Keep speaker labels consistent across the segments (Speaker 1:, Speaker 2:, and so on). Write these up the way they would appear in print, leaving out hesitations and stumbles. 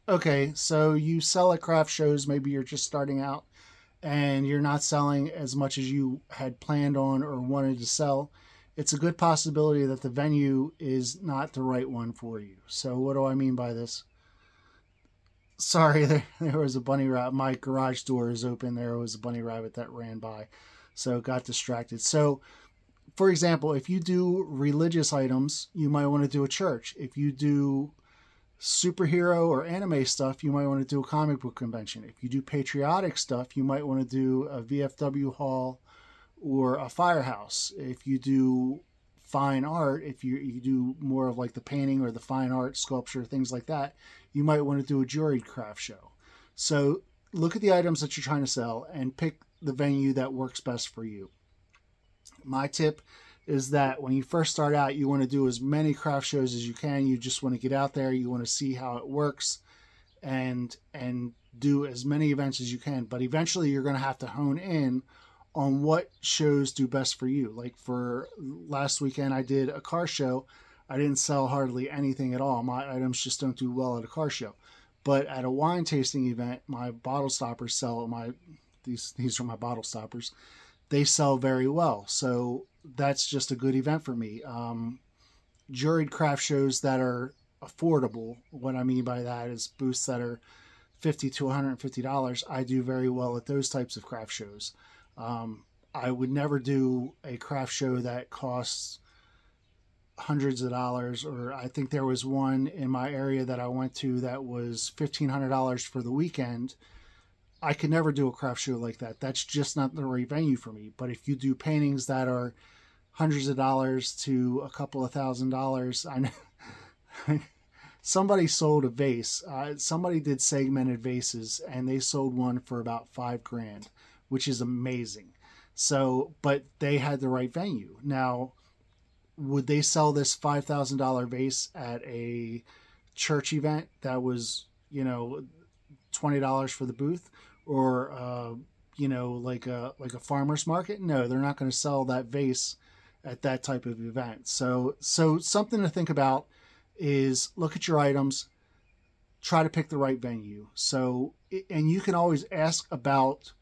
Speaker 1: Okay, so you sell at craft shows, maybe you're just starting out and you're not selling as much as you had planned on or wanted to sell. It's a good possibility that the venue is not the right one for you. So, what do I mean by this? Sorry, there was a bunny rabbit. My garage door is open. There was a bunny rabbit that ran by. So, got distracted. So, for example, if you do religious items, you might want to do a church. If you do superhero or anime stuff, you might want to do a comic book convention. If you do patriotic stuff, you might want to do a VFW hall or a firehouse. If you do fine art, if you do more of like the painting or the fine art, sculpture, things like that, you might want to do a juried craft show. So look at the items that you're trying to sell and pick the venue that works best for you. My tip is that when you first start out, you want to do as many craft shows as you can. You just want to get out there. You want to see how it works and do as many events as you can. But eventually, you're going to have to hone in on what shows do best for you. Like for last weekend, I did a car show. I didn't sell hardly anything at all. My items just don't do well at a car show. But at a wine tasting event, my bottle stoppers sell my these are my bottle stoppers. They sell very well. So that's just a good event for me. Juried craft shows that are affordable. What I mean by that is booths that are $50 to $150. I do very well at those types of craft shows. I would never do a craft show that costs hundreds of dollars, or I think there was one in my area that I went to that was $1,500 for the weekend. I could never do a craft show like that. That's just not the right venue for me. But if you do paintings that are hundreds of dollars to a couple of $1,000s, I know somebody sold a vase. Somebody did segmented vases, and they sold one for about 5 grand, which is amazing. So, but they had the right venue. Now, would they sell this $5,000 vase at a church event that was, $20 for the booth, or like a farmer's market? No, they're not going to sell that vase at that type of event. So something to think about is look at your items, try to pick the right venue. So, and you can always ask about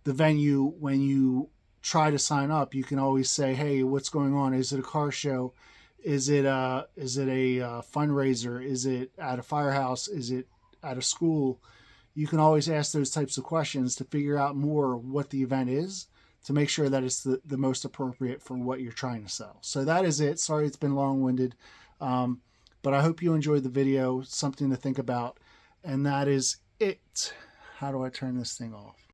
Speaker 1: the venue when you try to sign up. You can always say, "Hey, what's going on? Is it a car show? Is it a fundraiser? Is it at a firehouse? Is it at a school?" You can always ask those types of questions to figure out more what the event is, to make sure that it's the most appropriate for what you're trying to sell. So that is it. Sorry it's been long-winded, um, but I hope you enjoyed the video. Something to think about, and that is it. How do I turn this thing off?